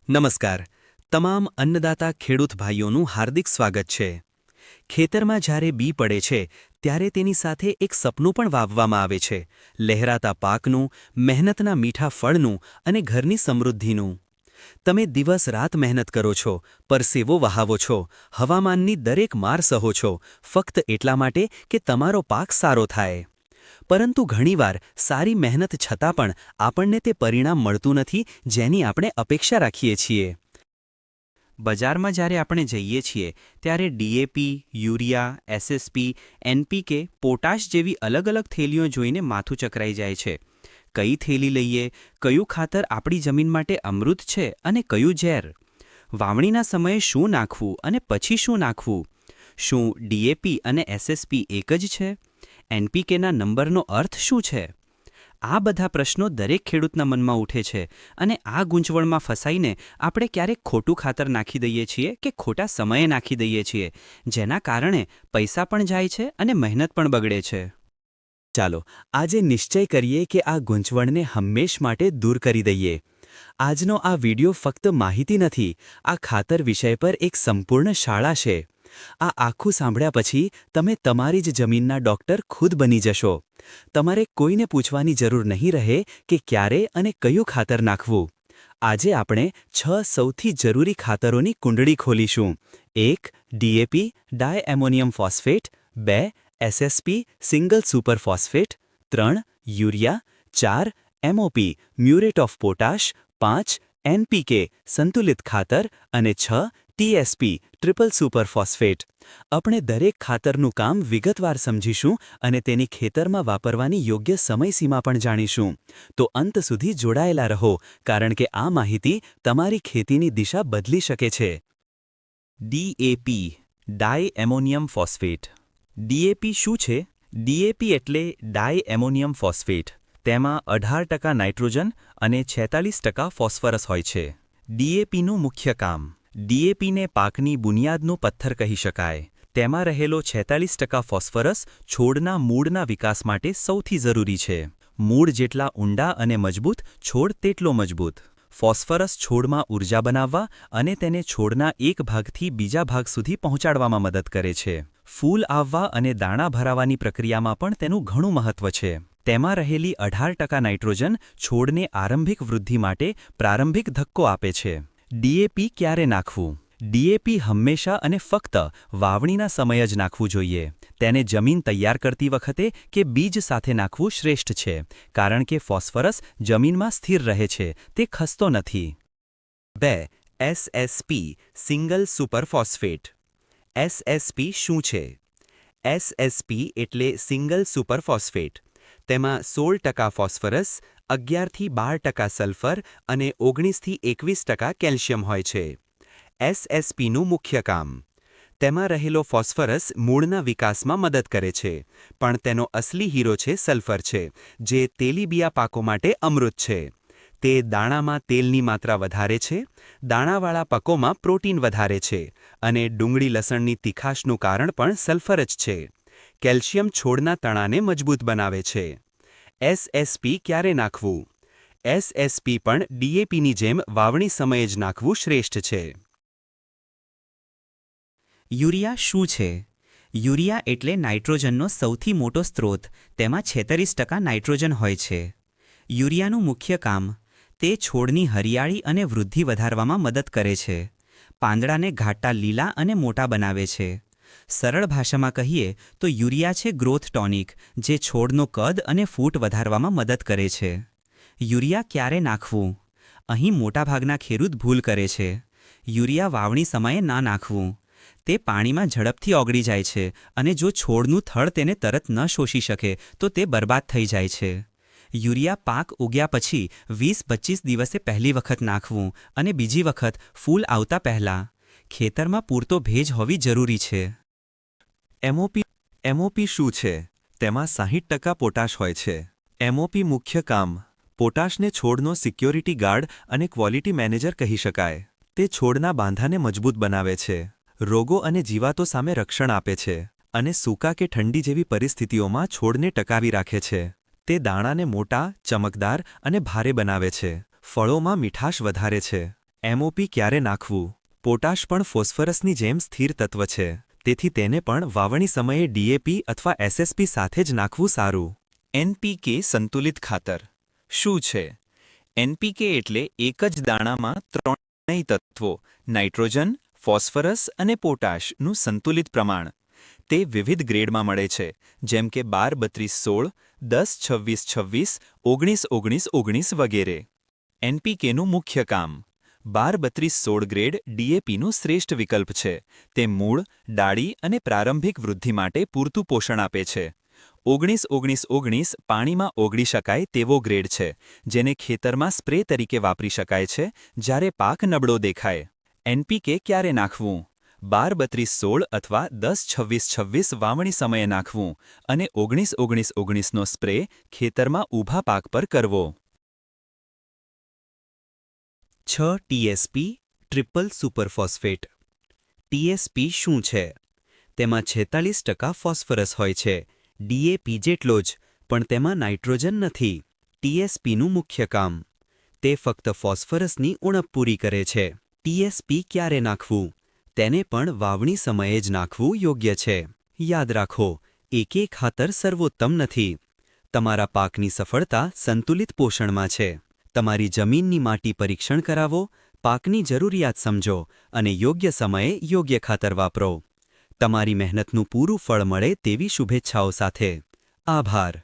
નમસ્કાર. તમામ અન્નદાતા ખેડૂત ભાઈઓનું હાર્દિક સ્વાગત છે. ખેતરમાં જ્યારે બી પડે છે ત્યારે તેની સાથે એક સપનું પણ વાવવામાં આવે છે, લહેરાતા પાકનું, મહેનતના મીઠા ફળનું અને ઘરની સમૃદ્ધિનું. તમે દિવસ રાત મહેનત કરો છો, પરસેવો વહાવો છો, હવામાનની દરેક માર સહો છો, ફક્ત એટલા માટે કે તમારો પાક સારો થાય. પરંતુ ઘણીવાર સારી મહેનત છતાં પણ આપણને તે પરિણામ મળતું નથી જેની આપણે અપેક્ષા રાખીએ છીએ. બજારમાં જ્યારે આપણે જઈએ છીએ ત્યારે DAP, urea, SSP, NPK, potash જેવી અલગ અલગ થેલીઓ જોઈને માથું ચકરાઈ જાય છે. કઈ થેલી લઈએ, કયું ખાતર આપણી જમીન માટે અમૃત છે અને કયું ઝેર? વાવણીના સમયે શું નાખવું અને પછી શું નાખવું? શું ડીએપી અને એસએસપી એક જ છે? એનપીકેના નંબરનો અર્થ શું છે? આ બધા પ્રશ્નો દરેક ખેડૂતના મનમાં ઉઠે છે અને આ ગૂંચવણમાં ફસાઈને આપણે ક્યારેક ખોટું ખાતર નાખી દઈએ છીએ કે ખોટા સમયે નાખી દઈએ છીએ, જેના કારણે પૈસા પણ જાય છે અને મહેનત પણ બગડે છે. ચાલો આજે નિશ્ચય કરીએ કે આ ગૂંચવણને હંમેશ માટે દૂર કરી દઈએ. આજનો આ વિડિયો ફક્ત માહિતી નથી, આ ખાતર વિષય પર એક સંપૂર્ણ શાળા છે. આ આખું સાંભળ્યા પછી તમે તમારી જ જમીનના ડૉક્ટર ખુદ બની જશો. તમારે કોઈને પૂછવાની જરૂર નહીં રહે કે ક્યારે અને કયું ખાતર નાખવું. આજે આપણે 6 સૌથી જરૂરી ખાતરોની કુંડળી ખોલીશું. 1. DAP diammonium phosphate, 2. SSP single super phosphate, 3. Urea, 4. MOP muriate of potash, 5. NPK સંતુલિત ખાતર અને 6. TSP triple super phosphate. આપણે દરેક ખાતરનું કામ વિગતવાર સમજીશું અને તેની ખેતરમાં વાપરવાની યોગ્ય સમયસીમા પણ જાણીશું. તો અંત સુધી જોડાયેલા રહો, કારણ કે આ માહિતી તમારી ખેતીની દિશા બદલી શકે છે. DAP diammonium phosphate. ડીએપી શું છે? ડીએપી એટલે ડાયએમોનિયમ ફોસ્ફેટ. તેમાં 18% નાઇટ્રોજન અને 46% ફોસ્ફરસ હોય છે. ડીએપીનું મુખ્ય કામ. ડીએપીને પાકની બુનિયાદનું પથ્થર કહી શકાય. તેમાં રહેલો 46% ફોસ્ફરસ છોડના મૂળના વિકાસ માટે સૌથી જરૂરી છે. મૂળ જેટલા ઊંડા અને મજબૂત, છોડ તેટલો મજબૂત. ફોસ્ફરસ છોડમાં ઊર્જા બનાવવા અને તેને છોડના એક ભાગથી બીજા ભાગ સુધી પહોંચાડવામાં મદદ કરે છે. ફૂલ આવવા અને દાણા ભરાવાની પ્રક્રિયામાં પણ તેનું ઘણું મહત્વ છે. તેમાં રહેલી 18% નાઇટ્રોજન છોડને આરંભિક વૃદ્ધિ માટે પ્રારંભિક ધક્કો આપે છે. ડીએપી ક્યારે નાખવું? ડીએપી હંમેશા અને ફક્ત વાવણીના સમયે જ નાખવું જોઈએ. તેને જમીન તૈયાર કરતી વખતે કે બીજ સાથે નાખવું શ્રેષ્ઠ છે, કારણ કે ફોસ્ફરસ જમીનમાં સ્થિર રહે છે, તે ખસતો નથી. 2. SSP single super phosphate. SSP શું છે? એસએસપી એટલે સિંગલ સુપર ફોસ્ફેટ. તેમાં 16% ફોસ્ફરસ, 11થી 12% સલ્ફર અને 19થી 21% કેલ્શિયમ હોય છે. એસએસપીનું મુખ્ય કામ. તેમાં રહેલો ફોસ્ફરસ મૂળના વિકાસમાં મદદ કરે છે, પણ તેનો અસલી હીરો છે સલ્ફર છે, જે તેલીબિયા પાકો માટે અમૃત છે. તે દાણામાં તેલની માત્રા વધારે છે, દાણાવાળા પાકોમાં પ્રોટીન વધારે છે અને ડુંગળી લસણની તીખાશનું કારણ પણ સલ્ફર જ છે. કેલ્શિયમ છોડના તણાને મજબૂત બનાવે છે. એસએસપી ક્યારે નાખવું? એસએસપી પણ ડીએપીની જેમ વાવણી સમયે જ નાખવું શ્રેષ્ઠ છે. યુરિયા શું છે? યુરિયા એટલે નાઇટ્રોજનનો સૌથી મોટો સ્ત્રોત. તેમાં 46% નાઇટ્રોજન હોય છે. યુરિયાનું મુખ્ય કામ. તે છોડની હરિયાળી અને વૃદ્ધિ વધારવામાં મદદ કરે છે. પાંદડાને ઘાટા લીલા અને મોટા બનાવે છે. સરળ ભાષામાં કહીએ તો યુરિયા છે ગ્રોથ ટોનિક, જે છોડનો કદ અને ફૂટ વધારવામાં મદદ કરે છે. યુરિયા ક્યારે નાખવું? અહીં મોટાભાગના ખેડૂત ભૂલ કરે છે. યુરિયા વાવણી સમયે ના નાખવું. તે પાણીમાં ઝડપથી ઓગળી જાય છે અને જો છોડનું થડ તેને તરત ન શોષી શકે તો તે બરબાદ થઈ જાય છે. યુરિયા પાક ઉગ્યા પછી 20-25 દિવસે પહેલી વખત નાખવું અને બીજી વખત ફૂલ આવતા પહેલાં. ખેતરમાં પૂરતો ભેજ હોવી જરૂરી છે. એમઓપી શું છે? તેમાં 60% પોટાશ હોય છે. એમઓપી મુખ્ય કામ. પોટાશને છોડનો સિક્યોરિટી ગાર્ડ અને ક્વોલિટી મેનેજર કહી શકાય. તે છોડના બાંધાને મજબૂત બનાવે છે, રોગો અને જીવાતો સામે રક્ષણ આપે છે અને સૂકા કે ઠંડી જેવી પરિસ્થિતિઓમાં છોડને ટકાવી રાખે છે. તે દાણાને મોટા, ચમકદાર અને ભારે બનાવે છે. ફળોમાં મીઠાશ વધારે છે. એમઓપી ક્યારે નાખવું? પોટાશ પણ ફોસ્ફરસની જેમ સ્થિર તત્વ છે, તેથી તેને પણ વાવણી સમયે ડીએપી અથવા એસએસપી સાથે જ નાખવું સારું. એનપીકે સંતુલિત ખાતર શું છે? એનપીકે એટલે એક જ દાણામાં ત્રણેય તત્વો નાઇટ્રોજન, ફોસ્ફરસ અને પોટાશનું સંતુલિત પ્રમાણ. તે વિવિધ ગ્રેડમાં મળે છે, જેમ કે 12-32-16, 10-26-26, 19-19-19 વગેરે. એનપીકેનું મુખ્ય કામ. 12-32-16 ગ્રેડ ડીએપીનું શ્રેષ્ઠ વિકલ્પ છે. તે મૂળ, ડાળી અને પ્રારંભિક વૃદ્ધિ માટે પૂરતું પોષણ આપે છે. 19-19-19 પાણીમાં ઓગળી શકાય તેવો ગ્રેડ છે, જેને ખેતરમાં સ્પ્રે તરીકે વાપરી શકાય છે જ્યારે પાક નબળો દેખાય. એનપીકે ક્યારે નાખવું? 12-32-16 અથવા 10-26-26 વાવણી સમયે નાખવું અને 19-19-19નો સ્પ્રે ખેતરમાં ઊભા પાક પર કરવો. 6 ટીએસપી ટ્રિપલ સુપરફોસ્ફેટ. ટીએસપી શું છે? તેમાં 46% ફોસ્ફરસ હોય છે, ડીએપી જેટલો જ, પણ તેમાં નાઇટ્રોજન નથી. ટીએસપીનું મુખ્ય કામ. તે ફક્ત ફોસ્ફરસની ઉણપ પૂરી કરે છે. ટીએસપી ક્યારે નાખવું? તેને પણ વાવણી સમયે જ નાખવું યોગ્ય છે. યાદ રાખો, એકે ખાતર સર્વોત્તમ નથી. તમારા પાકની સફળતા સંતુલિત પોષણમાં છે. તમારી જમીનની માટી પરીક્ષણ કરાવો, પાકની જરૂરિયાત સમજો અને યોગ્ય સમયે યોગ્ય ખાતર વાપરો. તમારી મહેનતનું પૂરું ફળ મળે તેવી શુભેચ્છાઓ સાથે. આભાર.